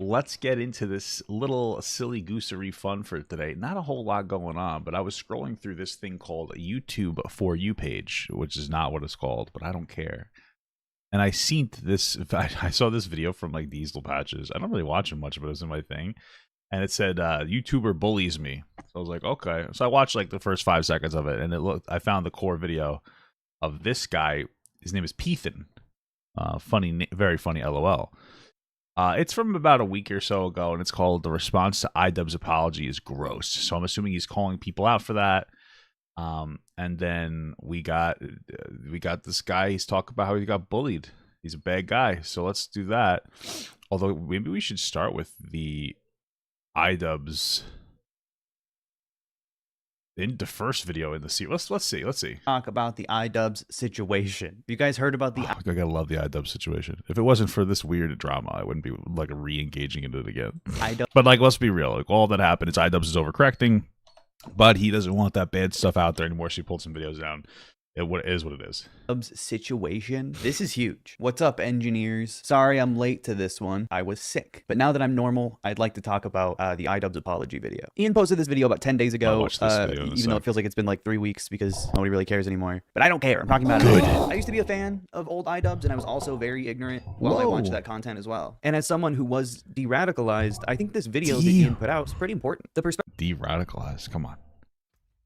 let's get into this little silly goosery fun for today. Not a whole lot going on, but I was scrolling through this thing called a YouTube For You page, which is not what it's called, but I don't care. And I seen this, I saw this video from like Diesel Patches. I don't really watch him much, but it was in my thing. And it said, YouTuber bullies me. So I was like, okay. So I watched like the first 5 seconds of it, and I found the core video of this guy. His name is Peethan. Funny, very funny, LOL. It's from about a week or so ago, and it's called "The Response to iDubbbz Apology is Gross." So I'm assuming he's calling people out for that. And then we got this guy. He's talking about how he got bullied. He's a bad guy. So let's do that. Although maybe we should start with the iDubbbz in the first video in the series. Let's see. Talk about the iDubbbz situation. Have you guys heard about the? I gotta love the iDubbbz situation. If it wasn't for this weird drama, I wouldn't be like re-engaging into it again. But like, let's be real. Like, all that happened is iDubbbz is overcorrecting, but he doesn't want that bad stuff out there anymore. So he pulled some videos down. It is what it is. iDubbbz situation. This is huge. What's up, engineers? Sorry I'm late to this one. I was sick. But now that I'm normal, I'd like to talk about the iDubbbz apology video. Ian posted this video about 10 days ago, even though it feels like it's been like 3 weeks because nobody really cares anymore. But I don't care. I'm talking about it. I used to be a fan of old iDubbbz, and I was also very ignorant while I watched that content as well. And as someone who was de-radicalized, I think this video that Ian put out is pretty important. The perspective. De-radicalized? Come on.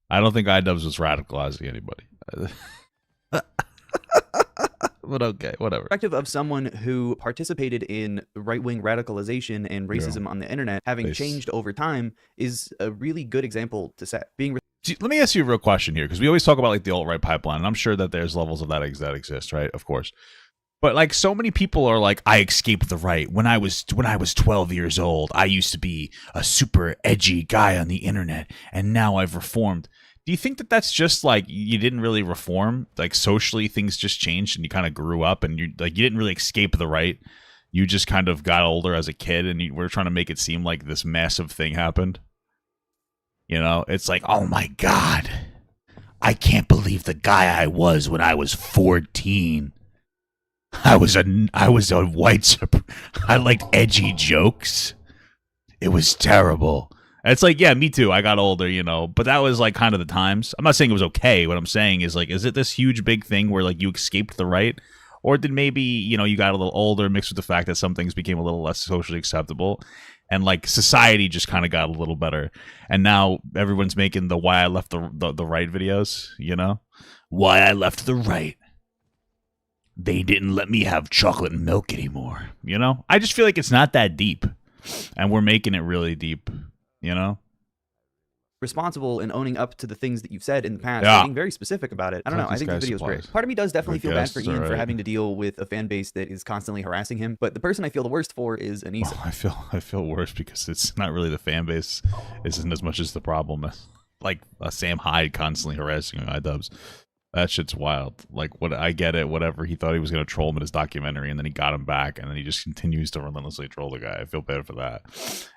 I don't think iDubbbz was radicalizing anybody. But okay, whatever. Perspective of someone who participated in right-wing radicalization and racism on the internet, having changed over time, is a really good example to set. Let me ask you a real question here, because we always talk about like the alt-right pipeline, and I'm sure that there's levels of that exist, right? Of course. But like, so many people are like, I escaped the right. When I was 12 years old, I used to be a super edgy guy on the internet, and now I've reformed. Do you think that that's just like you didn't really reform? Like, socially, things just changed, and you kind of grew up, and you didn't really escape the right. You just kind of got older as a kid, and we're trying to make it seem like this massive thing happened. You know, it's like, oh my God, I can't believe the guy I was when I was 14. I was a white. I liked edgy jokes. It was terrible. It's like, yeah, me too. I got older, you know, but that was like kind of the times. I'm not saying it was okay. What I'm saying is, like, is it this huge big thing where like you escaped the right, or did maybe, you know, you got a little older mixed with the fact that some things became a little less socially acceptable, and like society just kind of got a little better, and now everyone's making the why I left the right videos, you know, why I left the right. They didn't let me have chocolate and milk anymore. You know, I just feel like it's not that deep, and we're making it really deep. You know, responsible and owning up to the things that you've said in the past, and being very specific about it. I don't know. I think this video is great. Part of me does definitely feel bad for Ian for having to deal with a fan base that is constantly harassing him. But the person I feel the worst for is Anissa. Well, I feel worse because it's not really the fan base isn't as much as the problem as like Sam Hyde constantly harassing iDubbbz. That shit's wild. Like, what, I get it, whatever. He thought he was going to troll him in his documentary, and then he got him back, and then he just continues to relentlessly troll the guy. I feel bad for that.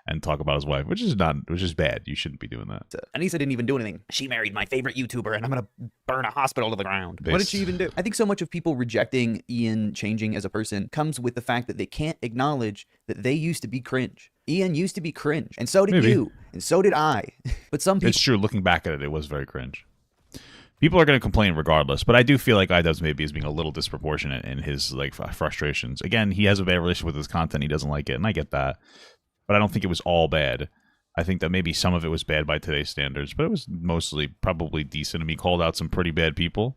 And talk about his wife, which is bad. You shouldn't be doing that. Anissa didn't even do anything. She married my favorite YouTuber, and I'm going to burn a hospital to the ground. What did she even do? I think so much of people rejecting Ian changing as a person comes with the fact that they can't acknowledge that they used to be cringe. Ian used to be cringe, and so did you, and so did I. But some people... It's true. Looking back at it, it was very cringe. People are going to complain regardless, but I do feel like iDubbbz maybe is being a little disproportionate in his like frustrations. Again, he has a bad relationship with his content; he doesn't like it, and I get that. But I don't think it was all bad. I think that maybe some of it was bad by today's standards, but it was mostly probably decent. And he called out some pretty bad people.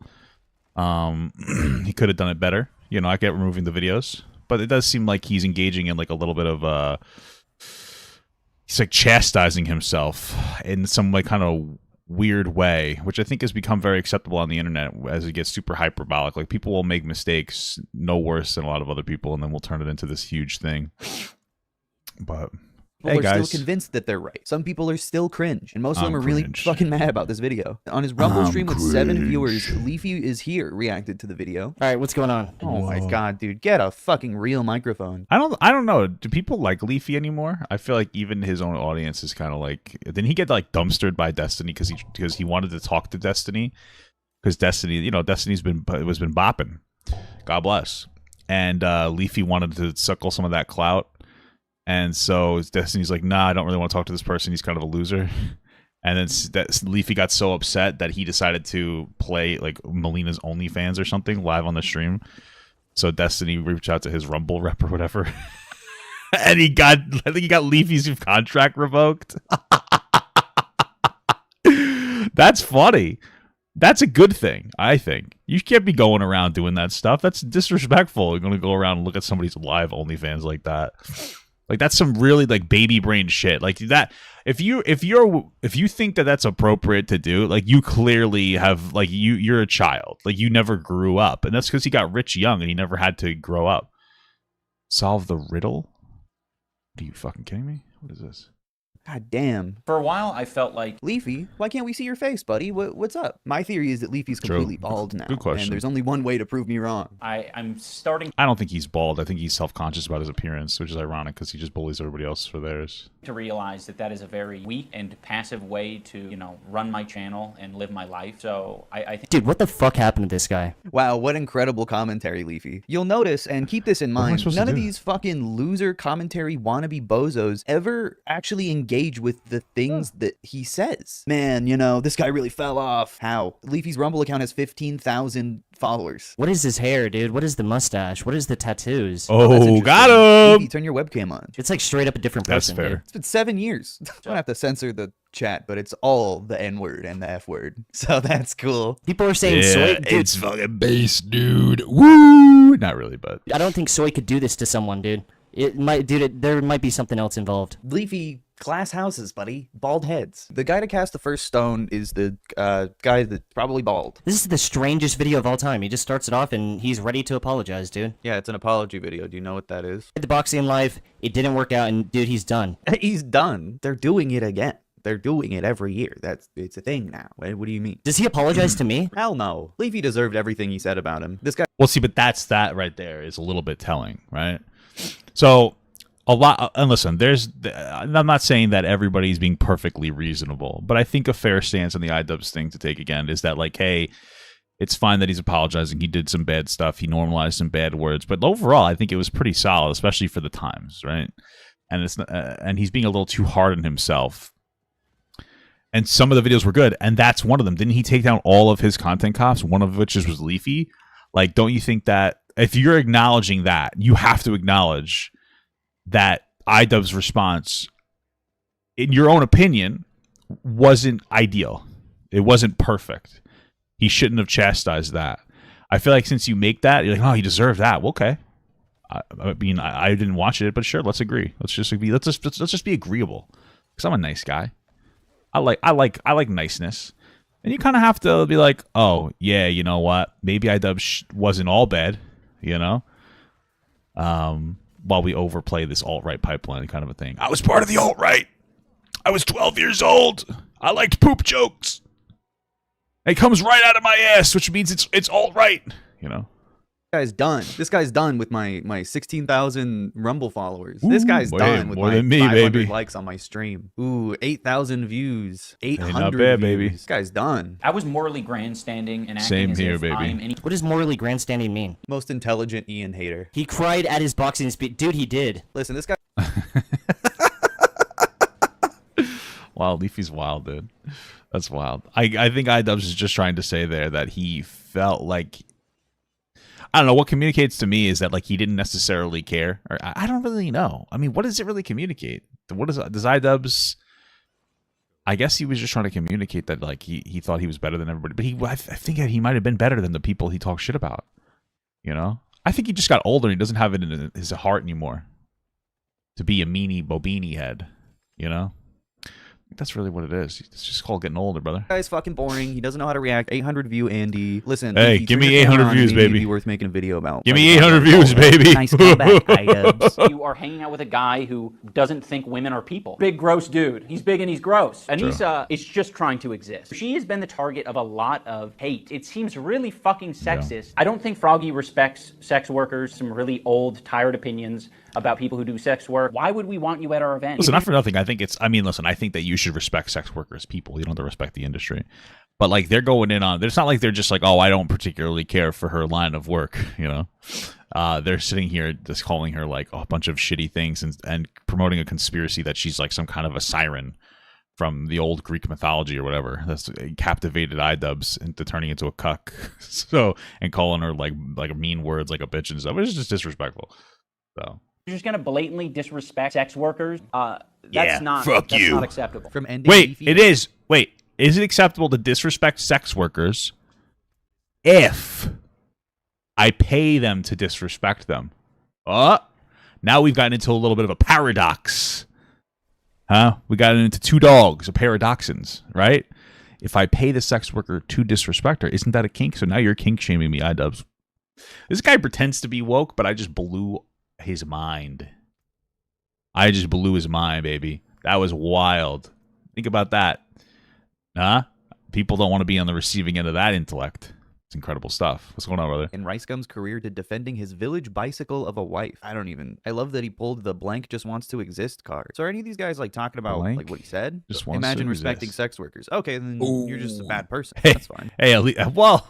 He could have done it better. You know, I get removing the videos, but it does seem like he's engaging in like a little bit of he's like chastising himself in some like kind of weird way, which I think has become very acceptable on the internet as it gets super hyperbolic. Like, people will make mistakes no worse than a lot of other people, and then we'll turn it into this huge thing. But people are still convinced that they're right. Some people are still cringe, and most of them are really fucking mad about this video. On his Rumble stream with 7 viewers, Leafy is here reacted to the video. All right, what's going on? Oh my God, dude, get a fucking real microphone. I don't know. Do people like Leafy anymore? I feel like even his own audience is kind of like. Didn't he get like dumpstered by Destiny because he wanted to talk to Destiny? Because Destiny, you know, Destiny's been bopping. God bless. And Leafy wanted to suckle some of that clout. And so Destiny's like, nah, I don't really want to talk to this person. He's kind of a loser. And then Leafy got so upset that he decided to play like Melina's OnlyFans or something live on the stream. So Destiny reached out to his Rumble rep or whatever. And I think he got Leafy's contract revoked. That's funny. That's a good thing, I think. You can't be going around doing that stuff. That's disrespectful. You're going to go around and look at somebody's live OnlyFans like that. Like, that's some really like baby brain shit. Like that. If you think that that's appropriate to do, like, you clearly have, like, you're a child. Like, you never grew up, and that's because he got rich young and he never had to grow up. Solve the riddle? Are you fucking kidding me? What is this? God damn. For a while, I felt like... Leafy, why can't we see your face, buddy? What's up? My theory is that Leafy's completely bald now. Good question. And there's only one way to prove me wrong. I'm starting I don't think he's bald. I think he's self-conscious about his appearance, which is ironic because he just bullies everybody else for theirs. to realize that that is a very weak and passive way to, you know, run my channel and live my life. So I think... Dude, what the fuck happened to this guy? Wow, what incredible commentary, Leafy. You'll notice, and keep this in mind, none of these fucking loser commentary wannabe bozos ever actually engage with the things that he says. Man, you know, this guy really fell off. How? Leafy's Rumble account has 15,000 followers. What is his hair, dude? What is the mustache? What is the tattoos? Oh, got him! Leafy, turn your webcam on. It's like straight up a different That's person, fair. dude. It's been 7 years. I don't have to censor the chat, but it's all the N-word and the F-word. So that's cool. People are saying Soy... Dude, it's fucking base, dude. Woo! Not really, but... I don't think Soy could do this to someone, dude. It might, dude, there might be something else involved. Leafy, glass houses, buddy. Bald heads. The guy to cast the first stone is the guy that's probably bald. This is the strangest video of all time. He just starts it off and he's ready to apologize, dude. Yeah, it's an apology video. Do you know what that is? Did the boxing live, it didn't work out, and dude, he's done. He's done. They're doing it again. They're doing it every year. It's a thing now. What do you mean? Does he apologize to me? Hell no. Leafy deserved everything he said about him. This guy. Well, see, but that right there is a little bit telling, right? So, a lot, and listen, I'm not saying that everybody's being perfectly reasonable, but I think a fair stance on the iDubbbz thing to take again is that, like, hey, it's fine that he's apologizing. He did some bad stuff. He normalized some bad words, but overall, I think it was pretty solid, especially for the times, right? And it's and he's being a little too hard on himself. And some of the videos were good, and that's one of them. Didn't he take down all of his content cops? One of which was Leafy. Like, don't you think that if you're acknowledging that, you have to acknowledge that iDubbbz response, in your own opinion, wasn't ideal. It wasn't perfect. He shouldn't have chastised that. I feel like since you make that, you're like, oh, he deserved that. Well, okay. I mean, I didn't watch it, but sure, let's agree. Let's just be agreeable. Because I'm a nice guy. I like niceness. And you kind of have to be like, oh, yeah, you know what? Maybe iDubbbz wasn't all bad, you know? While we overplay this alt-right pipeline kind of a thing. I was part of the alt-right. I was 12 years old. I liked poop jokes. It comes right out of my ass, which means it's alt-right, you know? This guy's done. This guy's done with my 16,000 Rumble followers. This guy's done with my 500 likes on my stream. Ooh, 8,000 views. 800 views. This guy's done. I was morally grandstanding and acting Same as here, if baby. I'm any... What does morally grandstanding mean? Most intelligent Ian hater. He cried at his boxing speech. Dude, he did. Listen, this guy... Wow, Leafy's wild, dude. That's wild. I think iDubbbz is just trying to say there that he felt like... I don't know. What communicates to me is that, like, he didn't necessarily care. Or I don't really know. I mean, what does it really communicate? Does iDubbbz... I guess he was just trying to communicate that, like, he thought he was better than everybody. But I think he might have been better than the people he talks shit about. You know? I think he just got older and he doesn't have it in his heart anymore to be a meanie bobini head. You know? That's really what it is. It's just called getting older, brother. This guy's fucking boring. He doesn't know how to react. 800 view Andy. Listen, hey, give me 800 views, baby. It'd be worth making a video about. Give me 800 views, baby. Nice comeback, iDubbbz. You are hanging out with a guy who doesn't think women are people. Big, gross dude. He's big and he's gross. And he's just trying to exist. She has been the target of a lot of hate. It seems really fucking sexist. Yeah. I don't think Froggy respects sex workers. Some really old, tired opinions about people who do sex work. Why would we want you at our event? Listen, not for nothing. I think listen, I think that you should respect sex workers, people. You don't have to respect the industry. But like they're going in on, it's not like they're just like, oh, I don't particularly care for her line of work, you know. They're sitting here just calling her like a bunch of shitty things and promoting a conspiracy that she's like some kind of a siren from the old Greek mythology or whatever. That's captivated iDubbbz into turning into a cuck. So, and calling her like mean words like a bitch and stuff. It's just disrespectful. So you're just gonna blatantly disrespect sex workers. That's not acceptable. From ending Wait, it is. Wait, is it acceptable to disrespect sex workers if I pay them to disrespect them? Now we've gotten into a little bit of a paradox. Huh? We got into two dogs, a paradoxins, right? If I pay the sex worker to disrespect her, isn't that a kink? So now you're kink shaming me, iDubbbz. This guy pretends to be woke, but I just blew his mind. I just blew his mind, baby. That was wild. Think about that. Huh? People don't want to be on the receiving end of that intellect. It's incredible stuff. What's going on, brother? In Ricegum's career to defending his village bicycle of a wife. I love that he pulled the blank just wants to exist card. So are any of these guys like talking about like what he said? Just wants Imagine to respecting exist. sex workers. Okay, then you're just a bad person. Hey, That's fine. Hey, well,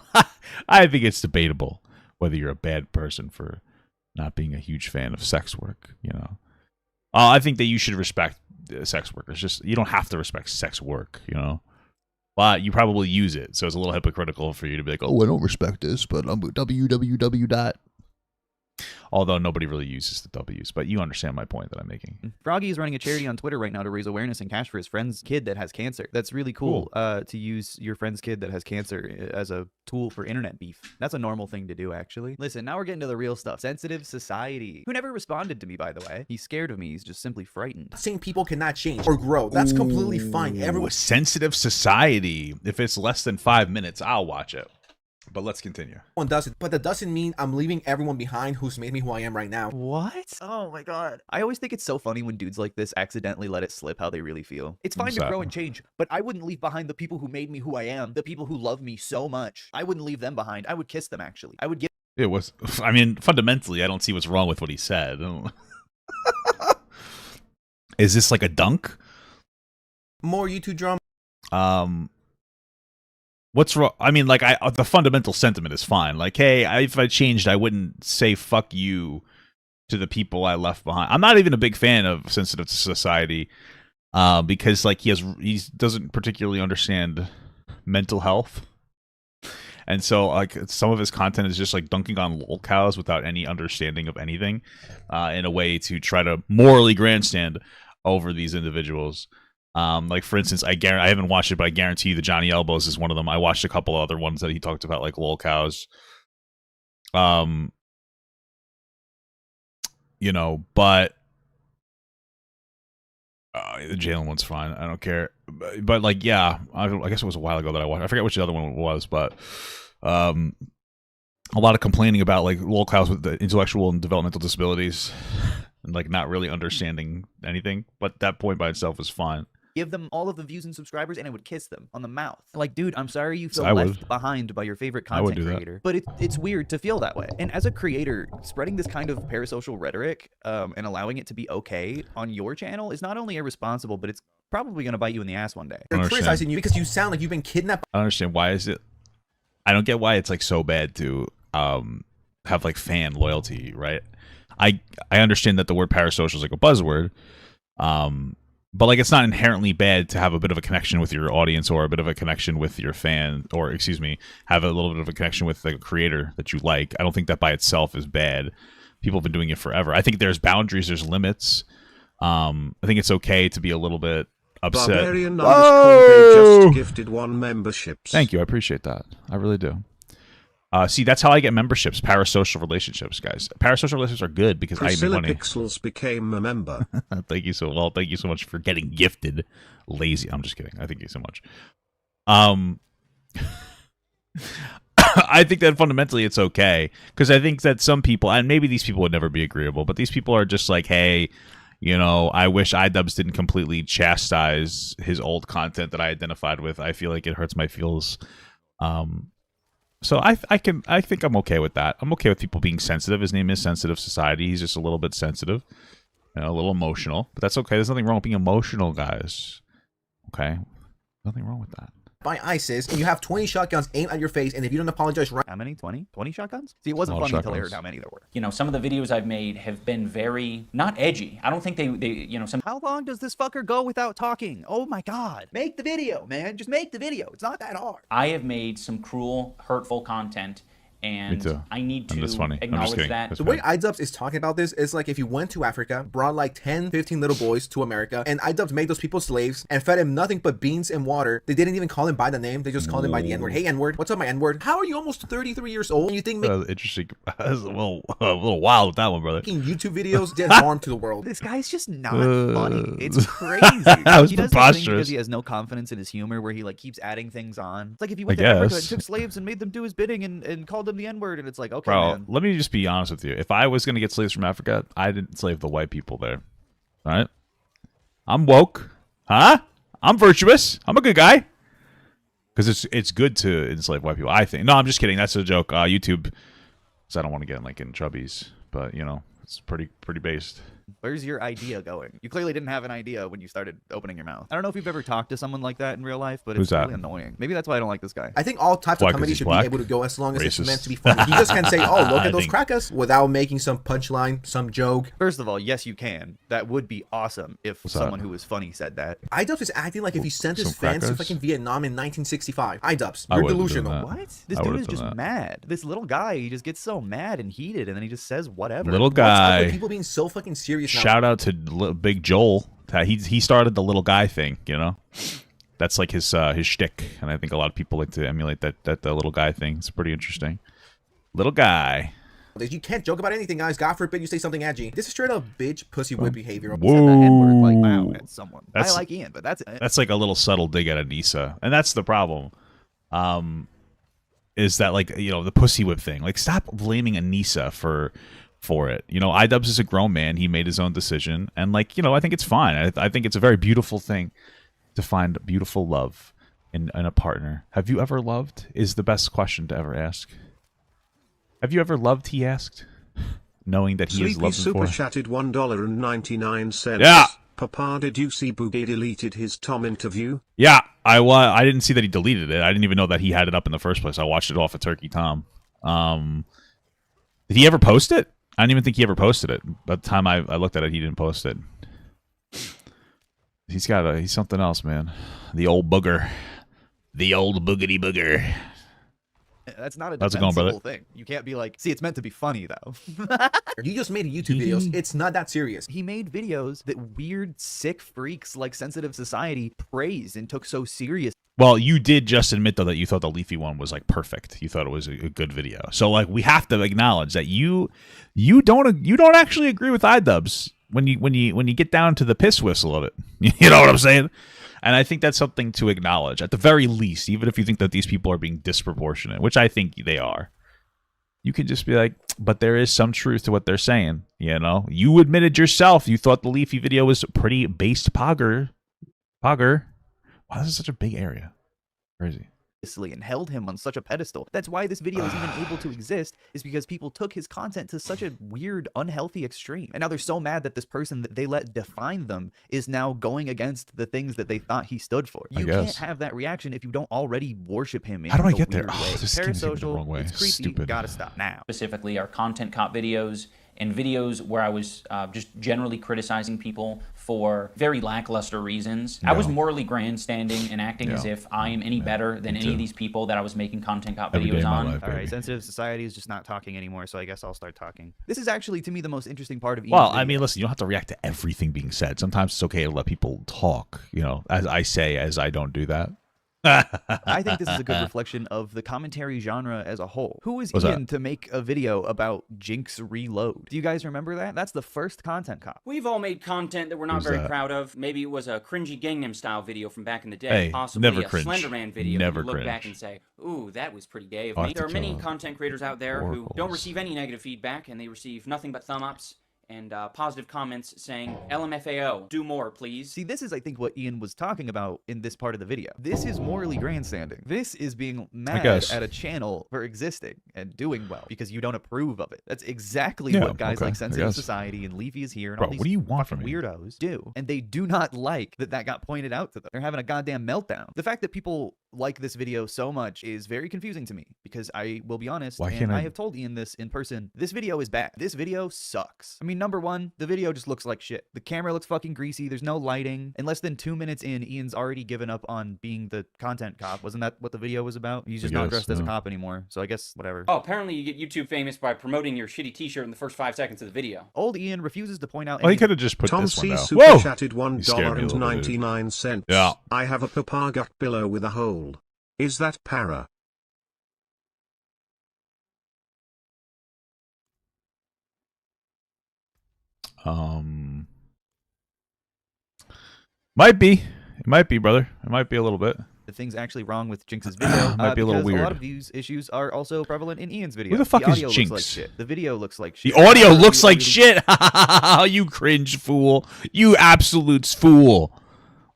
I think it's debatable whether you're a bad person for not being a huge fan of sex work, you know. I think that you should respect sex workers. Just you don't have to respect sex work, you know. But you probably use it, so it's a little hypocritical for you to be like, oh, I don't respect this, but I'm www. Although nobody really uses the W's, but you understand my point that I'm making. Froggy is running a charity on Twitter right now to raise awareness and cash for his friend's kid that has cancer. That's really cool. To use your friend's kid that has cancer as a tool for internet beef. That's a normal thing to do, actually. Listen, now we're getting to the real stuff. Sensitive Society, who never responded to me, by the way. He's scared of me. He's just simply frightened. Saying people cannot change or grow. That's completely fine. A Sensitive Society. If it's less than 5 minutes, I'll watch it. But let's continue. Everyone does it, but that doesn't mean I'm leaving everyone behind who's made me who I am right now. What? Oh my god. I always think it's so funny when dudes like this accidentally let it slip how they really feel. It's fine to grow and change, but I wouldn't leave behind the people who made me who I am, the people who love me so much. I wouldn't leave them behind. I would kiss them, actually. I would give It was, I mean, fundamentally, I don't see what's wrong with what he said. Is this like a dunk? More YouTube drama. What's wrong? I mean, like, the fundamental sentiment is fine. Like, hey, if I changed, I wouldn't say fuck you to the people I left behind. I'm not even a big fan of Sensitive Society because, like, he doesn't particularly understand mental health. And so, like, some of his content is just, like, dunking on lol cows without any understanding of anything in a way to try to morally grandstand over these individuals. Like, for instance, I haven't watched it, but I guarantee you the Johnny Elbows is one of them. I watched a couple other ones that he talked about, like lol cows. You know, but the Jalen one's fine. I don't care. But like, yeah, I guess it was a while ago that I watched. I forget which the other one was, but a lot of complaining about like lol cows with the intellectual and developmental disabilities and like not really understanding anything. But that point by itself is fine. Give them all of the views and subscribers, and I would kiss them on the mouth. Like, dude, I'm sorry you feel left behind by your favorite content creator, but it's weird to feel that way. And as a creator, spreading this kind of parasocial rhetoric and allowing it to be okay on your channel is not only irresponsible, but it's probably going to bite you in the ass one day. They're criticizing you because you sound like you've been kidnapped. I don't understand why is it. I don't get why it's like so bad to have like fan loyalty, right? I understand that the word parasocial is like a buzzword. But like, it's not inherently bad to have a bit of a connection with your audience or a bit of a connection with your fan, or excuse me, have a little bit of a connection with the creator that you like. I don't think that by itself is bad. People have been doing it forever. I think there's boundaries, there's limits. I think it's okay to be a little bit upset. Barbarian just gifted 1 membership. Thank you, I appreciate that. I really do. See, that's how I get memberships. Parasocial relationships, guys. Parasocial relationships are good because Priscilla I make money. Pixels became a member. Thank you so much for getting gifted. Lazy. I'm just kidding. I thank you so much. I think that fundamentally it's okay because I think that some people, and maybe these people would never be agreeable, but these people are just like, hey, you know, I wish iDubbbz didn't completely chastise his old content that I identified with. I feel like it hurts my feels. So I think I'm okay with that. I'm okay with people being sensitive. His name is Sensitive Society. He's just a little bit sensitive, you know, a little emotional, but that's okay. There's nothing wrong with being emotional, guys. Okay, nothing wrong with that. by ISIS, and you have 20 shotguns aimed at your face, and if you don't apologize right... How many? 20? 20 shotguns? See, it wasn't funny until I heard how many there were. You know, some of the videos I've made have been very, not edgy. I don't think they you know, some... How long does this fucker go without talking? Oh my god. Make the video, man. Just make the video. It's not that hard. I have made some cruel, hurtful content, and I need to acknowledge that. The way iDubbbz is talking about this is like if you went to Africa, brought like 10, 15 little boys to America, and iDubbbz made those people slaves and fed him nothing but beans and water. They didn't even call him by the name. They just called him by the N-word. Hey, N-word. What's up, my N-word? How are you almost 33 years old? And you think interesting. That's a little wild with that one, brother. Making YouTube videos did harm to the world. This guy's just not funny. It's crazy. He does this thing because he has no confidence in his humor where he like keeps adding things on. It's like if you went to Africa and took slaves and made them do his bidding and called them the N-word, and it's like, okay, bro, man. let me just be honest with you. If I was going to get slaves from Africa, I didn't enslave the white people there. All right? I'm woke. Huh? I'm virtuous. I'm a good guy. Because it's good to enslave white people, I think. No, I'm just kidding. That's a joke. YouTube, because I don't want to get like in chubbies. But, you know, it's pretty based. Where's your idea going? You clearly didn't have an idea when you started opening your mouth. I don't know if you've ever talked to someone like that in real life, but it's really annoying. Maybe that's why I don't like this guy. I think all types of comedy should be able to go as long as it's meant to be funny. You just can't say, oh, look at those crackers, without making some punchline, some joke. First of all, yes, you can. That would be awesome if someone who was funny said that. iDubbbz is acting like if he sent his fans to fucking Vietnam in 1965. iDubbbz, you're delusional. What? This dude is just mad. This little guy, he just gets so mad and heated, and then he just says whatever. Little guy. What's up with people being so fucking serious now? Shout out to Big Joel. He started the little guy thing, you know. That's like his shtick, and I think a lot of people like to emulate that the little guy thing. It's pretty interesting. Little guy. You can't joke about anything, guys. God forbid you say something edgy. This is straight up bitch pussy whip behavior. Whoa. Said the N-word like wow at someone. I like Ian, but that's it. That's like a little subtle dig at Anissa, and that's the problem. Is that like, you know, the pussy whip thing? Like, stop blaming Anissa for it. You know, iDubbbz is a grown man. He made his own decision, and like, you know, I think it's fine. I think it's a very beautiful thing to find beautiful love in a partner. Have you ever loved? Is the best question to ever ask. Have you ever loved? He asked, knowing that he is loved super for. chatted $1.99. Yeah. Papa, did you see Boogie deleted his Tom interview? Yeah, I didn't see that he deleted it. I didn't even know that he had it up in the first place. I watched it off of Turkey Tom. Did he ever post it? I didn't even think he ever posted it. By the time I looked at it, he didn't post it. He's something else, man. The old booger. The old boogity booger. That's not a defensible thing. You can't be like, see, it's meant to be funny, though. You just made YouTube videos. It's not that serious. He made videos that weird, sick freaks like Sensitive Society praised and took so serious. Well, you did just admit, though, that you thought the Leafy one was, like, perfect. You thought it was a good video. So, like, we have to acknowledge that you don't actually agree with iDubbbz when you get down to the piss whistle of it. You know what I'm saying? And I think that's something to acknowledge, at the very least, even if you think that these people are being disproportionate, which I think they are. You can just be like, but there is some truth to what they're saying, you know? You admitted yourself you thought the Leafy video was pretty based pogger. Wow, this is such a big area. Crazy. And held him on such a pedestal. That's why this video is even able to exist, is because people took his content to such a weird, unhealthy extreme. And now they're so mad that this person that they let define them is now going against the things that they thought he stood for. You can't have that reaction if you don't already worship him in How do I get there? there? Oh, this Parasocial, the wrong way. it's creepy. Stupid. Gotta stop now. Specifically, our content cop videos and videos where I was just generally criticizing people for very lackluster reasons. I was morally grandstanding and acting as if I am any better than any of these people that I was making content cop videos on. All right, Sensitive Society is just not talking anymore, so I guess I'll start talking. This is actually, to me, the most interesting part of Ian's Well, video. I mean, listen, you don't have to react to everything being said. Sometimes it's okay to let people talk, you know, as I don't do that. I think this is a good reflection of the commentary genre as a whole. Who is Ian to make a video about Jinx Reload? Do you guys remember that? That's the first content cop. We've all made content that we're not very proud of. Maybe it was a cringy Gangnam Style video from back in the day. Hey, possibly never a cringe. Slenderman video. Never you look cringe. back and say, ooh, that was pretty gay of me. There are many content creators out there who don't receive any negative feedback, and they receive nothing but thumb ups and positive comments saying, LMFAO, do more, please. See, this is, I think, what Ian was talking about in this part of the video. This is morally grandstanding. This is being mad at a channel for existing and doing well because you don't approve of it. That's exactly what guys like Sensitive Society and Leafy is here and all these what do you want from me? Weirdos do. And they do not like that got pointed out to them. They're having a goddamn meltdown. The fact that people like this video so much is very confusing to me, because I will be honest, Why and can't I I- have told Ian this in person, this video is bad. This video sucks. I mean, number one, the video just looks like shit. The camera looks fucking greasy. There's no lighting. In less than 2 minutes in, Ian's already given up on being the content cop. Wasn't that what the video was about? He's just not dressed as a cop anymore. So I guess whatever. Oh, apparently you get YouTube famous by promoting your shitty t-shirt in the first 5 seconds of the video. Old Ian refuses to point out Well, he any could have just put Tom this one C. out. super Whoa! chatted He scared me a little bit, dude. $1.99. Yeah. I have a papaga pillow with a hole. Is that para? Might be. It might be, brother. It might be a little bit. the things actually wrong with Jinx's video. Might be a little because a lot weird. of these issues are also prevalent in Ian's video. Who the fuck is audio Jinx? looks like shit. The video looks like The shit. audio looks like shit. You cringe fool. You absolute fool.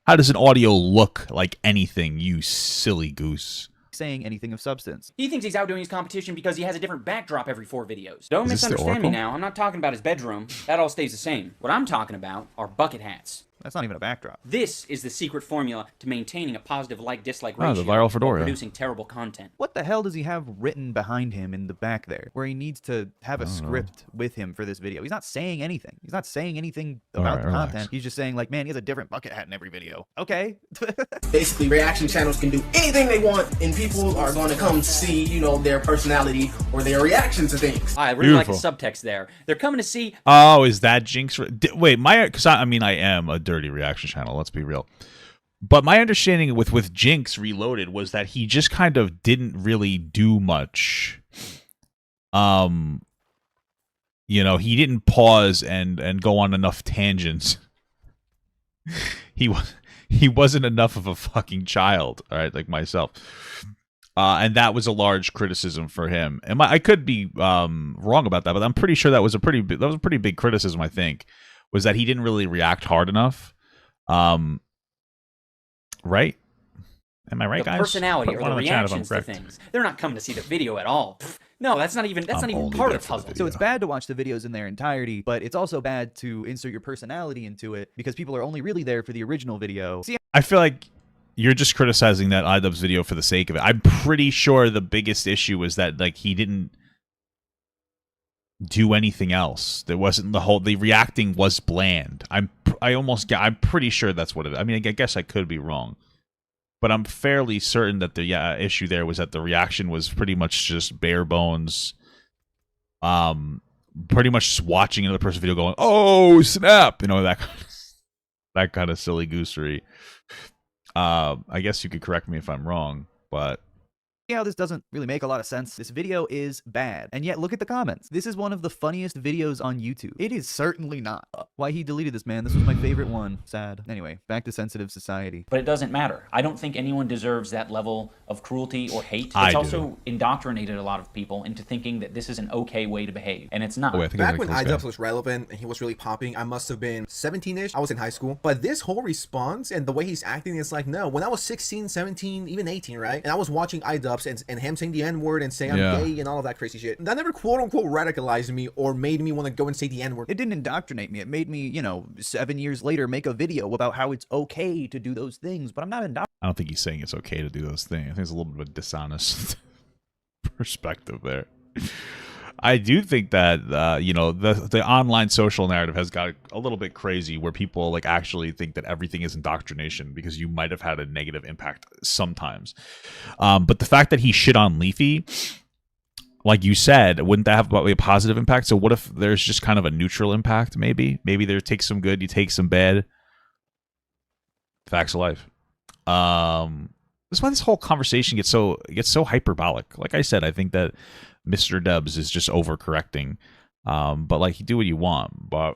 How does an audio look like anything, you silly goose? Saying anything of substance. He thinks he's outdoing his competition because he has a different backdrop every 4 videos. Don't Is this the misunderstand me Oracle? now. I'm not talking about his bedroom. That all stays the same. What I'm talking about are bucket hats. That's not even a backdrop. This is the secret formula to maintaining a positive like-dislike Oh, ratio the viral fedora. while producing terrible content. What the hell does he have written behind him in the back there, where he needs to have a script with him for this video? He's not saying anything. He's not saying anything about Alright, the relax. content. He's just saying, like, man, he has a different bucket hat in every video. Okay. Basically, reaction channels can do anything they want, and people are going to come to see, you know, their personality or their reaction to things. I really like the Beautiful. subtext there. They're coming to see. Oh, is that Jinx? Wait, because I mean, I am a dirty reaction channel. Let's be real. But my understanding with Jinx Reloaded was that he just kind of didn't really do much. You know, he didn't pause and go on enough tangents. He wasn't enough of a fucking child, all right, like myself. And that was a large criticism for him. And I could be wrong about that, but I'm pretty sure that was a pretty big criticism. I think was that he didn't really react hard enough. Right? Am I right, the guys? personality Put or one the in chat if I'm reactions to correct. things. They're not coming to see the video at all. Pfft. No, that's not even I'm only part there of the for the puzzle. So it's Yeah. bad to watch the videos in their entirety, but it's also bad to insert your personality into it because people are only really there for the original video. See, I feel like you're just criticizing that iDubbbz video for the sake of it. I'm pretty sure the biggest issue was that like he didn't do anything else. There wasn't the reacting was bland. I'm pretty sure that's what it. I mean, I guess I could be wrong, but I'm fairly certain that the issue there was that the reaction was pretty much just bare bones. Pretty much just watching another person's video, going, "Oh snap!" You know, that kind of silly goosery. I guess you could correct me if I'm wrong, but how this doesn't really make a lot of sense. This video is bad. And yet, look at the comments. This is one of the funniest videos on YouTube. It is certainly not. Why he deleted this, man? This was my favorite one. Sad. Anyway, back to sensitive society. But it doesn't matter. I don't think anyone deserves that level of cruelty or hate. I It's do. also indoctrinated a lot of people into thinking that this is an okay way to behave, and it's not. oh, wait, I think Back I when like this guy. iDubbbz was relevant and he was really popping, I must have been 17-ish. I was in high school. But this whole response and the way he's acting is like, no, when I was 16, 17, even 18, right? And I was watching iDubbbz and him saying the N-word and saying Yeah. I'm gay and all of that crazy shit. That never quote-unquote radicalized me or made me want to go and say the N-word. It didn't indoctrinate me. It made me, 7 years later make a video about how it's okay to do those things, but I'm not indoctrinated. I don't think he's saying it's okay to do those things. I think it's a little bit of a dishonest perspective there. I do think that the online social narrative has got a little bit crazy, where people like actually think that everything is indoctrination because you might have had a negative impact sometimes. But the fact that he shit on Leafy, like you said, wouldn't that have a positive impact? So what if there's just kind of a neutral impact? Maybe there takes some good, you take some bad. Facts of life. That's why this whole conversation gets so hyperbolic. Like I said, I think that Mr. Dubbs is just overcorrecting. But like, you do what you want. But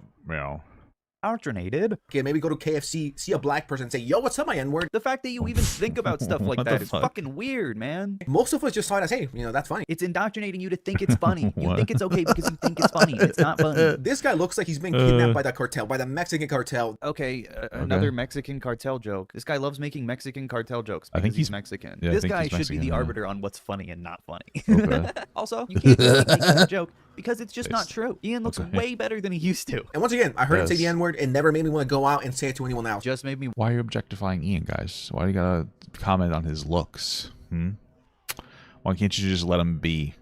Indoctrinated. Okay, maybe go to KFC, see a black person and say, yo, what's up, my N-word? The fact that you even think about stuff like What the that is fuck? fucking weird, man. Most of us just saw it as, hey, that's funny. It's indoctrinating you to think it's funny. You What? think it's okay because you think it's funny. It's not funny. This guy looks like he's been kidnapped by the cartel, by the Mexican cartel. Okay, another Mexican cartel joke. This guy loves making Mexican cartel jokes I because think he's he's- Mexican. yeah, I This think guy he's should be Mexican, the yeah. arbiter on what's funny and not funny. Okay. Also, you can't really make that joke because it's just not true. Ian looks way better than he used to. And once again, I heard him say the N-word. It never made me want to go out and say it to anyone else. Just made me. Why are you objectifying Ian, guys? Why do you gotta comment on his looks? Why can't you just let him be?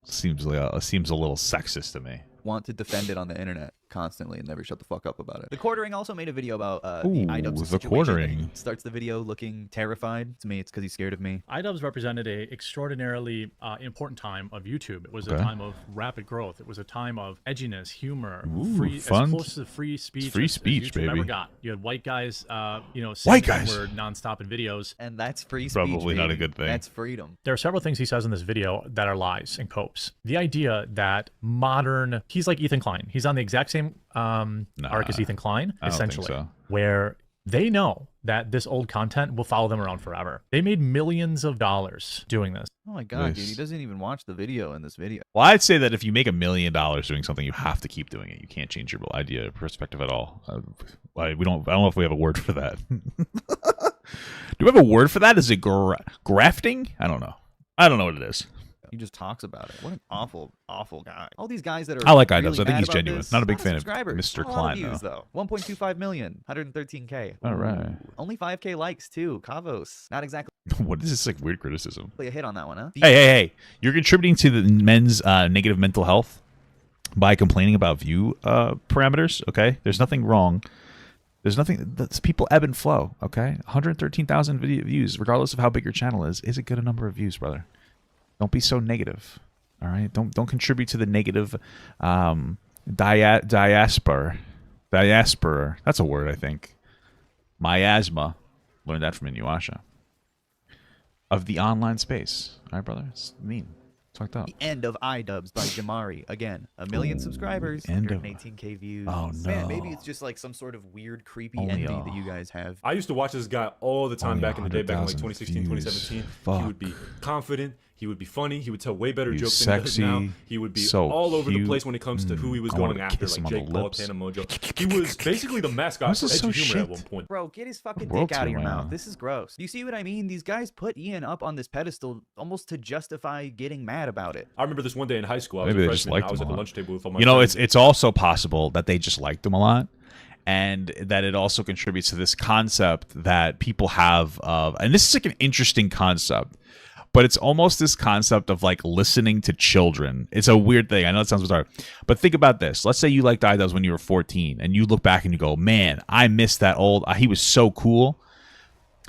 Seems a little sexist to me. Want to defend it on the internet constantly and never shut the fuck up about it. The Quartering also made a video about the iDubbbz the situation. Quartering. He starts the video looking terrified. To me, it's because he's scared of me. iDubbbz represented a extraordinarily important time of YouTube. It was a time of rapid growth. It was a time of edginess, humor, free, fun. as close to free speech. It's free speech, as YouTube baby. Ever got. You had white guys, White guys word nonstop in videos, and that's free speech. Probably not a good thing. That's freedom. There are several things he says in this video that are lies and copes. The idea that modern, he's like Ethan Klein. He's on the exact same arc as Ethan Klein, essentially, where they know that this old content will follow them around forever. They made millions of dollars doing this. Oh my god, dude, he doesn't even watch the video in this video. Well, I'd say that if you make $1 million doing something, you have to keep doing it. You can't change your idea or perspective at all. I don't know if we have a word for that. Do we have a word for that? Is it grafting? I don't know. I don't know what it is. He just talks about it. What an awful, awful guy. All these guys that are I like really iDubbbz. I think mad he's about genuine. this, Not a big fan of subscribers. Mr. A lot Klein, of views, though. 1.25 million, 113K. All right. Only 5K likes, too. Kavos. Not exactly What is this like weird criticism? a hit on that one, huh? Hey. You're contributing to the men's negative mental health by complaining about view parameters, okay? There's nothing wrong. There's nothing. People ebb and flow, okay? 113,000 video views, regardless of how big your channel is a good number of views, brother. Don't be so negative. All right, don't contribute to the negative diaspora. That's a word, I think. Miasma. Learned that from Inuyasha. Of the online space. All right, brother. It's mean. It's fucked up. The end of iDubbbz by Jamari. Again, 1 million subscribers, 118K views. Oh, no. Man, maybe it's just like some sort of weird, creepy Only envy that you guys have. I used to watch this guy all the time Only back in the day, back in like 100,000 2016, views. 2017. Fuck. He would be confident. He would be funny. He would tell way better He was jokes than he does sexy, now. He would be so all over the cute. place when it comes to who he was I going wanna after, kiss like him on Jake the Paul, lips. Tana Mojo. He was basically the mascot This for is edgy so humor shit. at one point. Bro, get his fucking The world's dick out of too your mouth. loud. This is gross. You see what I mean? These guys put Ian up on this pedestal almost to justify getting mad about it. I remember this one day in high school. I was Maybe a they just freshman. liked I was him at a the lot. lunch table with all my You know, friends. it's also possible that they just liked him a lot, and that it also contributes to this concept that people have of, and this is like an interesting concept, but it's almost this concept of like listening to children. It's a weird thing. I know it sounds bizarre, but think about this. Let's say you liked iDubbbz when you were 14, and you look back and you go, man, I miss that old, he was so cool.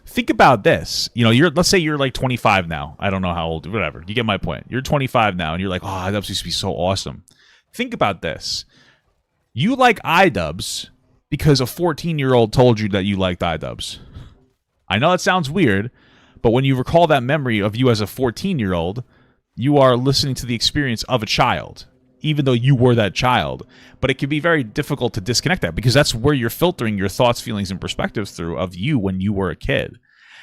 Think about this. You know, let's say you're like 25 now. I don't know how old, whatever. You get my point. You're 25 now, and you're like, oh, iDubbbz used to be so awesome. Think about this. You like iDubbbz because a 14-year-old told you that you liked iDubbbz. I know it sounds weird, but when you recall that memory of you as a 14-year-old, you are listening to the experience of a child, even though you were that child. But it can be very difficult to disconnect that, because that's where you're filtering your thoughts, feelings, and perspectives through of you when you were a kid.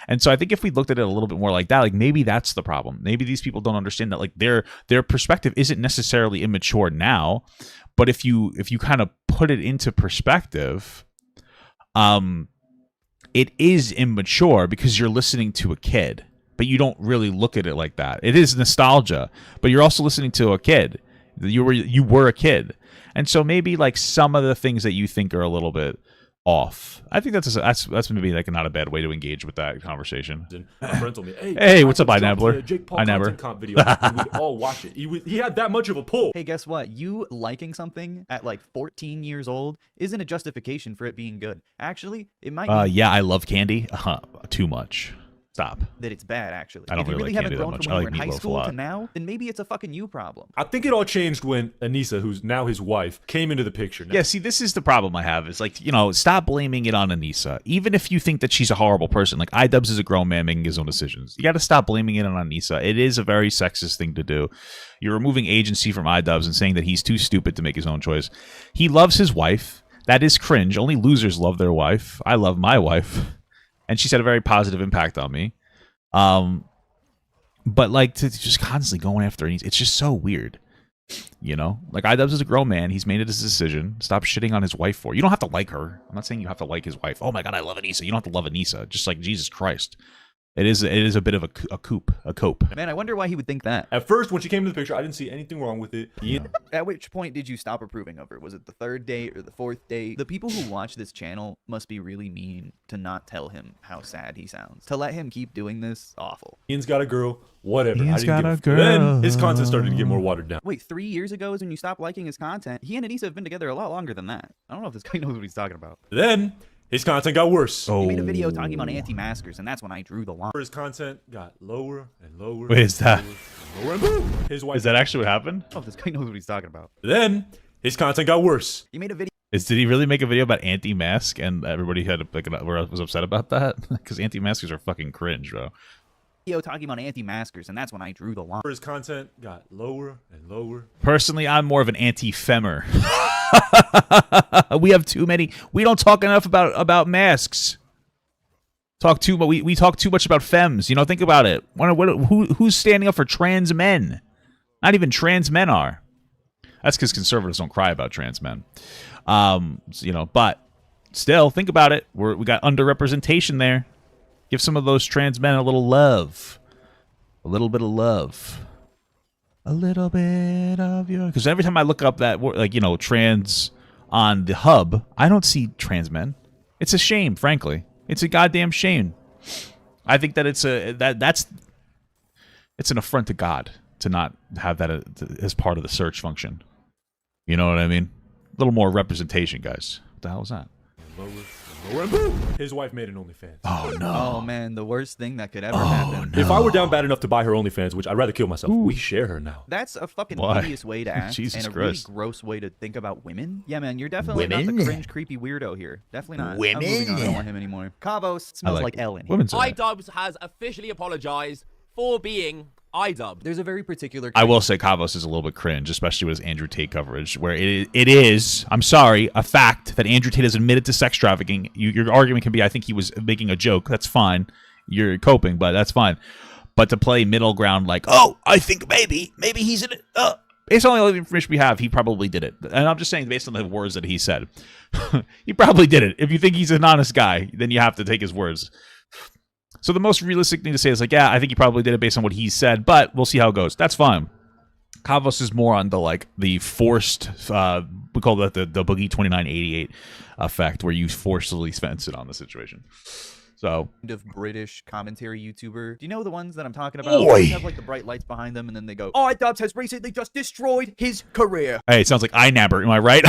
And so I think if we looked at it a little bit more like that, like maybe that's the problem. Maybe these people don't understand that like their perspective isn't necessarily immature now, but if you kind of put it into perspective, it is immature because you're listening to a kid, but you don't really look at it like that. It is nostalgia, but you're also listening to a kid. You were a kid. And so maybe like some of the things that you think are a little bit off. I think that's maybe like not a bad way to engage with that conversation. My friend told me, hey, what's up, dropped iNabbler? the Jake Paul iNabber. content comp video, and we'd all watch it. He had that much of a pull. Hey, guess what? You liking something at like 14 years old isn't a justification for it being good. Actually, it might mean Yeah, I love candy. Too much. Stop. that it's bad, actually. I don't If you really really like haven't candy that grown much. from I when you like were in high meatloaf a school lot. to now, then maybe it's a fucking you problem. I think it all changed when Anissa, who's now his wife, came into the picture. Now. Yeah, see, this is the problem I have. Is like, you know, stop blaming it on Anissa. Even if you think that she's a horrible person, like iDubbbz is a grown man making his own decisions. You got to stop blaming it on Anissa. It is a very sexist thing to do. You're removing agency from iDubbbz and saying that he's too stupid to make his own choice. He loves his wife. That is cringe. Only losers love their wife. I love my wife, and she's had a very positive impact on me. But like to just constantly going after it, it's just so weird. You know, like iDubbbz is a grown man. He's made it his decision. Stop shitting on his wife for it. You don't have to like her. I'm not saying you have to like his wife. Oh my God, I love Anissa. You don't have to love Anissa. Just like Jesus Christ. It is a bit of a cope. Man, I wonder why he would think that. At first, when she came to the picture, I didn't see anything wrong with it. At which point did you stop approving of her? Was it the 3rd date or the 4th date? The people who watch this channel must be really mean to not tell him how sad he sounds. To let him keep doing this, awful. Ian's got a girl, whatever. Ian's got a girl. Then his content started to get more watered down. Wait, 3 years ago is when you stopped liking his content? He and Anissa have been together a lot longer than that. I don't know if this guy knows what he's talking about. Then his content got worse. He made a video talking about anti-maskers, and that's when I drew the line. His content got lower and lower. Wait, is that? Lower and boom. His wife. Is that actually what happened? I don't know if this guy knows what he's talking about. Then his content got worse. He made a video. Did he really make a video about anti-mask and everybody had was upset about that? Because anti-maskers are fucking cringe, bro. Talking about anti-maskers, and that's when I drew the line. His content got lower and lower. Personally, I'm more of an anti-femmer. We have too many. We don't talk enough about masks. We talk too much about femmes. You know, think about it. Who's standing up for trans men? Not even trans men are. That's because conservatives don't cry about trans men. You know, but still, think about it. We got underrepresentation there. Give some of those trans men a little love. A little bit of love. A little bit of your... Because every time I look up that, like, you know, trans on the hub, I don't see trans men. It's a shame, frankly. It's a goddamn shame. I think that it's an affront to God to not have that as part of the search function. You know what I mean? A little more representation, guys. What the hell was that? Lower, and boom. His wife made an OnlyFans. Oh, no. Oh, man, the worst thing that could ever happen. No. If I were down bad enough to buy her OnlyFans, which I'd rather kill myself, we share her now. That's a fucking Why? hideous way to act Jesus and a Christ. really gross way to think about women. Yeah, man, you're definitely not Women? the cringe, creepy weirdo here. Definitely not. Women? I'm moving on. I don't want him anymore. Kavos smells like Ellen. Women's right. iDubbbz has officially apologized for being iDubbbz. There's a very particular... I will say Kavos is a little bit cringe, especially with his Andrew Tate coverage, where it is, I'm sorry, a fact that Andrew Tate has admitted to sex trafficking. Your argument can be, I think he was making a joke. That's fine. You're coping, but that's fine. But to play middle ground like, oh, I think maybe he's in it. Based on all the information we have, he probably did it. And I'm just saying, based on the words that he said, he probably did it. If you think he's an honest guy, then you have to take his words. So the most realistic thing to say is like, yeah, I think he probably did it based on what he said, but we'll see how it goes. That's fine. Kavos is more on the forced, we call that the Boogie 2988 effect, where you forcibly fence it on the situation. So, kind of British commentary YouTuber. Do you know the ones that I'm talking about? Oi. They have like the bright lights behind them, and then they go, iDubbbz has recently just destroyed his career. Hey, it sounds like iNabber. Am I right?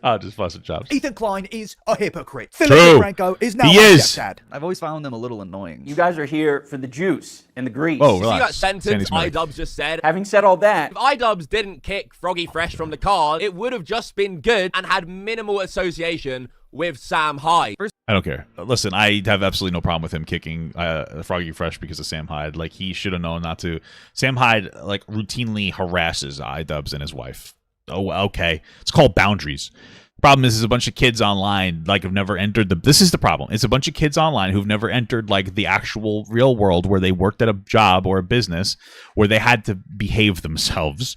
I'll just bust a chops. Ethan Klein is a hypocrite. True. Franco is now He my is. stepdad. I've always found them a little annoying. You guys are here for the juice and the grease. Oh, See that relax. sentence Sandy's married. iDubbbz just said? Having said all that, If iDubbbz didn't kick Froggy Fresh from the card, it would have just been good and had minimal association with Sam Hyde. I don't care. Listen, I have absolutely no problem with him kicking Froggy Fresh because of Sam Hyde. Like, he should have known not to. Sam Hyde, like, routinely harasses iDubbbz and his wife. Oh, okay. It's called boundaries. Problem is a bunch of kids online like have never entered this is the problem. It's a bunch of kids online who've never entered like the actual real world where they worked at a job or a business where they had to behave themselves.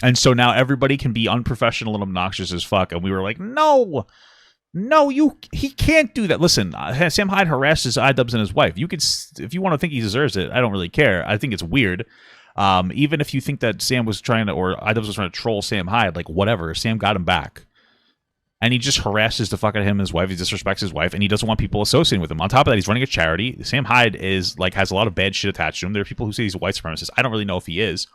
And so now everybody can be unprofessional and obnoxious as fuck. And we were like, no, he can't do that. Listen, Sam Hyde harasses iDubbbz and his wife. You could, if you want to think he deserves it, I don't really care. I think it's weird. Even if you think that Sam was trying to, or iDubbbz was trying to troll Sam Hyde, like whatever, Sam got him back. And he just harasses the fuck out of him and his wife. He disrespects his wife, and he doesn't want people associating with him. On top of that, he's running a charity. Sam Hyde is like has a lot of bad shit attached to him. There are people who say he's a white supremacist. I don't really know if he is.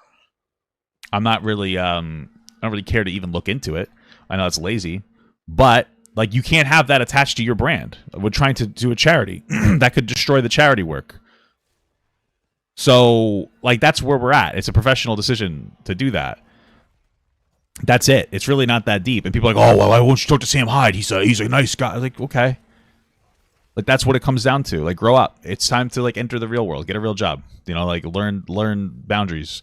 I'm not really, I don't really care to even look into it. I know it's lazy, but like you can't have that attached to your brand. We're trying to do a charity that could destroy the charity work. So like that's where we're at. It's a professional decision to do that. That's it. It's really not that deep. And people are like, oh, well, why won't you talk to Sam Hyde? He's a nice guy. I was like, okay. Like, that's what it comes down to. Like, grow up. It's time to, like, enter the real world. Get a real job. You know, like, learn boundaries.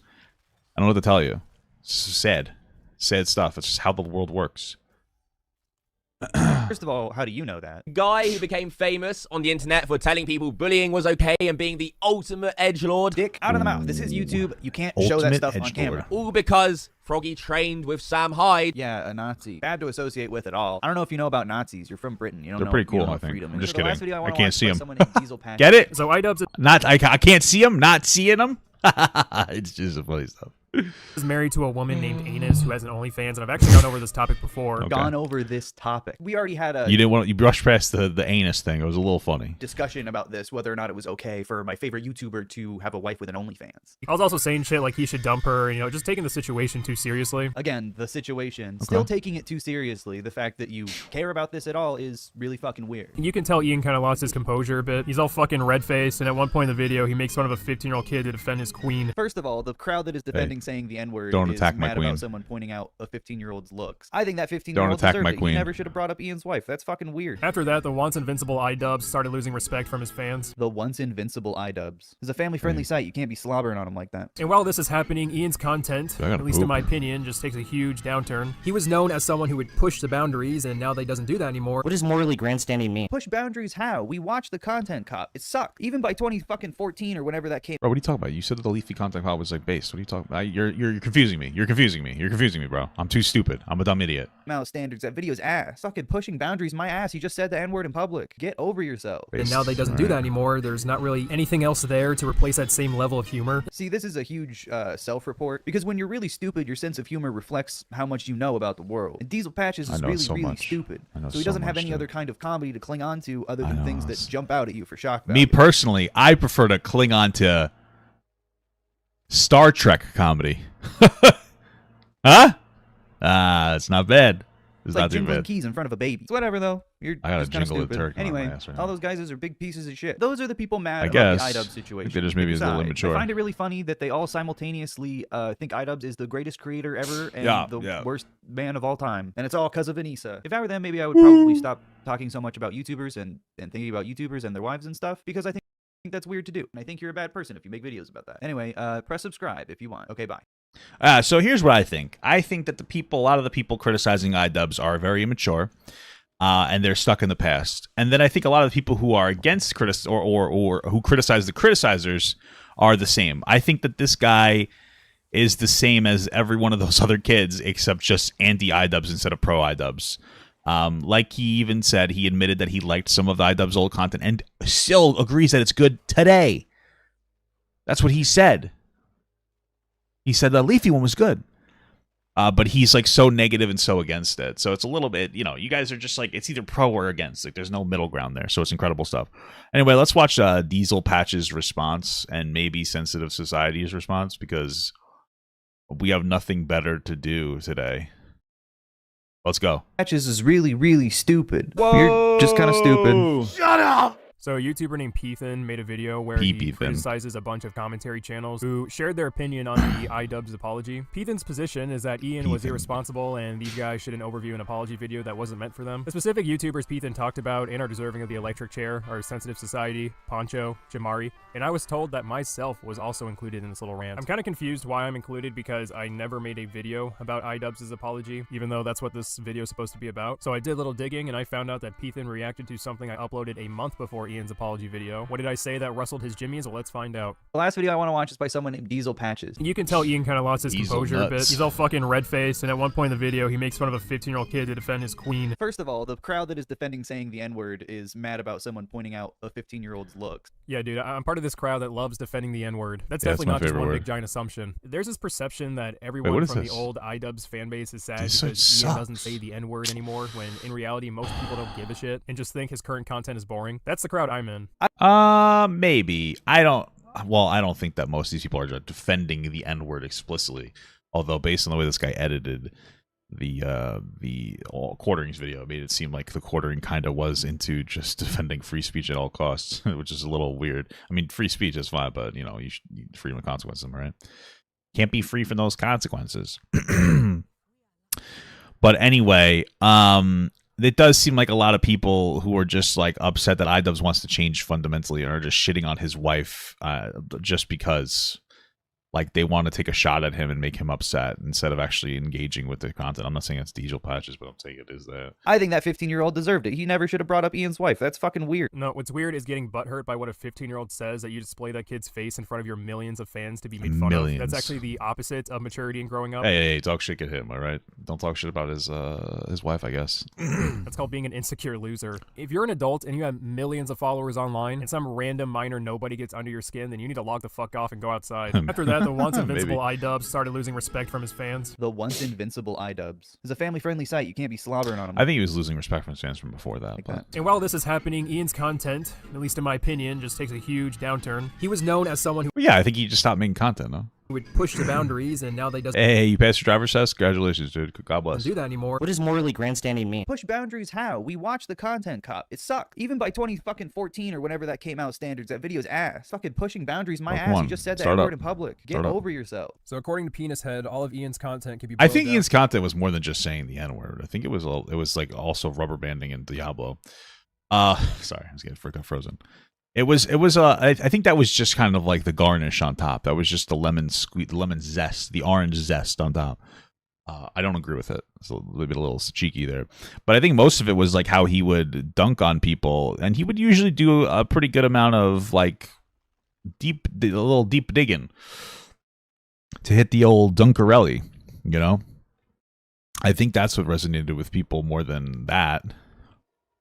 I don't know what to tell you. It's sad. Sad stuff. It's just how the world works. First of all, how do you know that? Guy who became famous on the internet for telling people bullying was okay and being the ultimate edgelord. Dick out of the mouth. This is YouTube. You can't show that stuff on camera. All because Froggy trained with Sam Hyde. Yeah, a Nazi. Bad to associate with at all. I don't know if you know about Nazis. You're from Britain. You don't They're know. pretty cool, know I think. freedom. I'm just The last kidding. video I can't see him. Get it? So iDubbbz I can't see him. Not seeing him. It's just a funny stuff. is married to a woman named Anus who has an OnlyFans, and I've actually gone over this topic before. Okay. Gone over this topic. We already had a you brushed past the anus thing. It was a little funny. discussion about this, whether or not it was okay for my favorite YouTuber to have a wife with an OnlyFans. I was also saying shit like he should dump her, and, just taking the situation too seriously. Again, the situation. Still taking it too seriously. The fact that you care about this at all is really fucking weird. You can tell Ian kind of lost his composure a bit. He's all fucking red-faced, and at one point in the video, he makes fun of a 15-year-old kid to defend his queen. First of all, the crowd that is defending saying the N-word don't is attack my mad queen. about someone pointing out a 15-year-old's looks. I think that 15-year-old attack deserved my it. queen. He never should have brought up Ian's wife. That's fucking weird. After that, the once invincible iDubbbz started losing respect from his fans. The once invincible iDubbbz. It's a family-friendly site. You can't be slobbering on him like that. And while this is happening, Ian's content, at least in my opinion, just takes a huge downturn. He was known as someone who would push the boundaries, and now that he doesn't do that anymore. What does morally grandstanding mean? Push boundaries how? We watched the Content Cop. It sucked. Even by 2014 or whenever that came. Bro, what are you talking about? You said that the Leafy Content Cop was like based. What are you talking about? You're confusing me. You're confusing me. You're confusing me, bro. I'm too stupid. I'm a dumb idiot. Amount of standards. That video's ass. Fucking pushing boundaries, my ass. You just said the N-word in public. Get over yourself. And now that he doesn't do that anymore, there's not really anything else there to replace that same level of humor. See, this is a huge self-report, because when you're really stupid, your sense of humor reflects how much you know about the world. And Diesel Patches is really stupid. So he doesn't have any other kind of comedy to cling on to other than things that jump out at you for shock value. Me personally, I prefer to cling on to Star Trek comedy. Huh? It's not bad. It's like not too jingling bad. keys in front of a baby. It's whatever though. You're I gotta just kind of jingle the stupid. turkey on Anyway, my ass right all now. those guys are big pieces of shit. Those are the people mad I about guess. the iDubbbz I situation. think they just maybe is a little Besides, immature. I find it really funny that they all simultaneously think iDubbbz is the greatest creator ever and the worst man of all time, and it's all because of Anissa. If I were them, maybe I would probably stop talking so much about YouTubers and thinking about YouTubers and their wives and stuff, because I think that's weird to do, and I think you're a bad person if you make videos about that. Anyway, press subscribe if you want. Okay, bye. So here's what I think. I think that a lot of the people criticizing iDubbbz are very immature, and they're stuck in the past. And then I think a lot of the people who are against or who criticize the criticizers are the same. I think that this guy is the same as every one of those other kids, except just anti-iDubbbz instead of pro-iDubbbz. Like he even said, he admitted that he liked some of the iDubbbz old content and still agrees that it's good today. That's what he said. He said the Leafy one was good. But he's like so negative and so against it. So it's a little bit, you guys are just like, it's either pro or against. Like there's no middle ground there. So it's incredible stuff. Anyway, let's watch Diesel Patch's response and maybe Sensitive Society's response, because we have nothing better to do today. Let's go. Patches is really, really stupid. Whoa! You're just kind of stupid. Shut up! So a YouTuber named Peethan made a video where he criticizes a bunch of commentary channels who shared their opinion on the iDubbbz apology. Peethan's position is that Ian was irresponsible and these guys shouldn't overview an apology video that wasn't meant for them. The specific YouTubers Peethan talked about and are deserving of the electric chair are Sensitive Society, Poncho, Jamari, and I was told that myself was also included in this little rant. I'm kind of confused why I'm included, because I never made a video about iDubbbz's apology, even though that's what this video is supposed to be about. So I did a little digging and I found out that Peethan reacted to something I uploaded a month before Ian's apology video. What did I say that rustled his jimmies? Well, let's find out. The last video I want to watch is by someone named Diesel Patches. You can tell Ian kind of lost his composure a bit. He's all fucking red-faced, and at one point in the video, he makes fun of a 15-year-old kid to defend his queen. First of all, the crowd that is defending saying the N-word is mad about someone pointing out a 15-year-old's looks. Yeah, dude, I'm part of this crowd that loves defending the N-word. That's definitely not just one big giant assumption. There's this perception that everyone from the old iDubbbz fan base is sad because Ian doesn't say the N-word anymore, when in reality, most people don't give a shit and just think his current content is boring. That's the crowd I'm in. Maybe. I don't think that most of these people are defending the N-word explicitly. Although, based on the way this guy edited the quarterings video, it made it seem like the quartering kind of was into just defending free speech at all costs, which is a little weird. I mean, free speech is fine, but you should need freedom of consequences, right? Can't be free from those consequences. But anyway, it does seem like a lot of people who are just like upset that iDubbbz wants to change fundamentally and are just shitting on his wife just because like they want to take a shot at him and make him upset instead of actually engaging with the content. I'm not saying it's diesel patches, but I'm saying it is that. I think that 15-year-old deserved it. He never should have brought up Ian's wife. That's fucking weird. No, what's weird is getting butthurt by what a 15-year-old says, that you display that kid's face in front of your millions of fans to be made fun of. That's actually the opposite of maturity and growing up. Hey, talk shit, get him, all right? Don't talk shit about his wife, I guess. That's called being an insecure loser. If you're an adult and you have millions of followers online and some random minor nobody gets under your skin, then you need to log the fuck off and go outside. After that, the once invincible iDubbbz started losing respect from his fans. The once invincible iDubbbz is a family-friendly site. You can't be slobbering on him. I think he was losing respect from his fans from before that. And while this is happening, Ian's content, at least in my opinion, just takes a huge downturn. He was known as someone who I think he just stopped making content, no? would push the boundaries, and now they doesn't. Hey, you passed your driver's test? Congratulations, dude. God bless. Do that anymore. What does morally grandstanding mean? Push boundaries how? We watched the content cop. It sucked. Even by 2014 or whenever that came out standards, that video's ass. Fucking pushing boundaries, my ass. You just said that word in public. Get over yourself. So according to Penis Head, all of Ian's content can be. I think Ian's content was more than just saying the N-word. I think it was like also rubber banding in Diablo. Sorry, I was getting freaking frozen. It was I think that was just kind of like the garnish on top. That was just the lemon zest, the orange zest on top. I don't agree with it. It's a little cheeky there. But I think most of it was like how he would dunk on people, and he would usually do a pretty good amount of like a little deep digging to hit the old Dunkarelli, you know? I think that's what resonated with people more than that.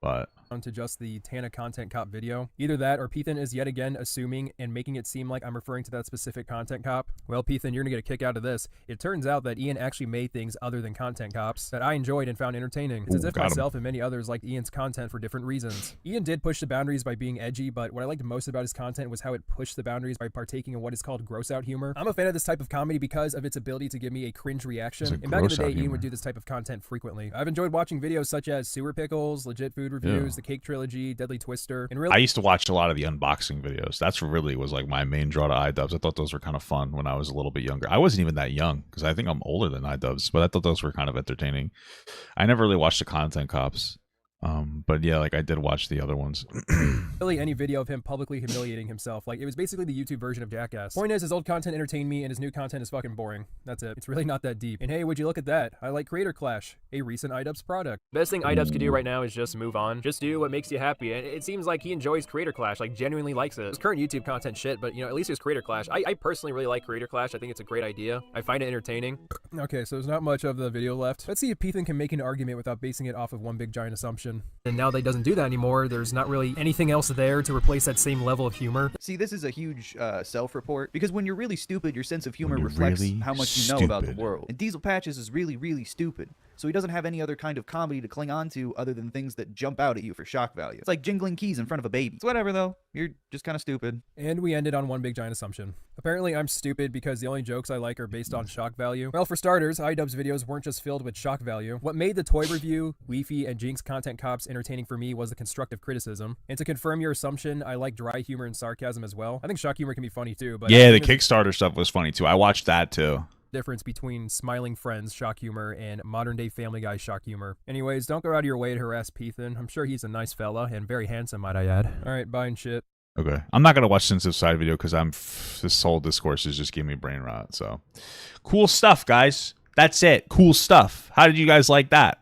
But to just the Tana content cop video. Either that or Peethan is yet again assuming and making it seem like I'm referring to that specific content cop. Well, Peethan, you're gonna get a kick out of this. It turns out that Ian actually made things other than content cops that I enjoyed and found entertaining. It's as if myself and many others liked Ian's content for different reasons. Ian did push the boundaries by being edgy, but what I liked most about his content was how it pushed the boundaries by partaking in what is called gross out humor. I'm a fan of this type of comedy because of its ability to give me a cringe reaction. And back in the day, Ian would do this type of content frequently. I've enjoyed watching videos such as Sewer Pickles, Legit Food Reviews, The Cake Trilogy, Deadly Twister, and really, I used to watch a lot of the unboxing videos. That's really was like my main draw to iDubbbz. I thought those were kind of fun when I was a little bit younger. I wasn't even that young because I think I'm older than iDubbbz, but I thought those were kind of entertaining. I never really watched the content cops. But yeah, like I did watch the other ones. really any video of him publicly humiliating himself. Like, it was basically the YouTube version of Jackass. Point is, his old content entertained me and his new content is fucking boring. That's it. It's really not that deep. And hey, would you look at that? I like Creator Clash, a recent iDubbbz product. Best thing iDubbbz could do right now is just move on. Just do what makes you happy. And it seems like he enjoys Creator Clash, like genuinely likes it. His current YouTube content shit, but you know, at least his Creator Clash. I personally really like Creator Clash. I think it's a great idea. I find it entertaining. Okay, so there's not much of the video left. Let's see if Peethan can make an argument without basing it off of one big giant assumption. And now they doesn't do that anymore. There's not really anything else there to replace that same level of humor. See, this is a huge self-report, because when you're really stupid, your sense of humor reflects how much you know about the world. And Diesel Patches is really, really stupid. So he doesn't have any other kind of comedy to cling on to other than things that jump out at you for shock value. It's like jingling keys in front of a baby. It's whatever, though. You're just kind of stupid. And we ended on one big giant assumption. Apparently, I'm stupid because the only jokes I like are based on shock value. Well, for starters, iDubbbz videos weren't just filled with shock value. What made the toy review, Weefy, and Jinx content cops entertaining for me was the constructive criticism. And to confirm your assumption, I like dry humor and sarcasm as well. I think shock humor can be funny too, but yeah, the Kickstarter stuff was funny too. I watched that too. Difference between Smiling Friends shock humor and modern day Family Guy shock humor. Anyways, don't go out of your way to harass Peethan. I'm sure he's a nice fella and very handsome, might I add. Alright, bye and shit. Okay. I'm not going to watch Sensitive Side video because this whole discourse is just giving me brain rot. So cool stuff, guys. That's it. Cool stuff. How did you guys like that?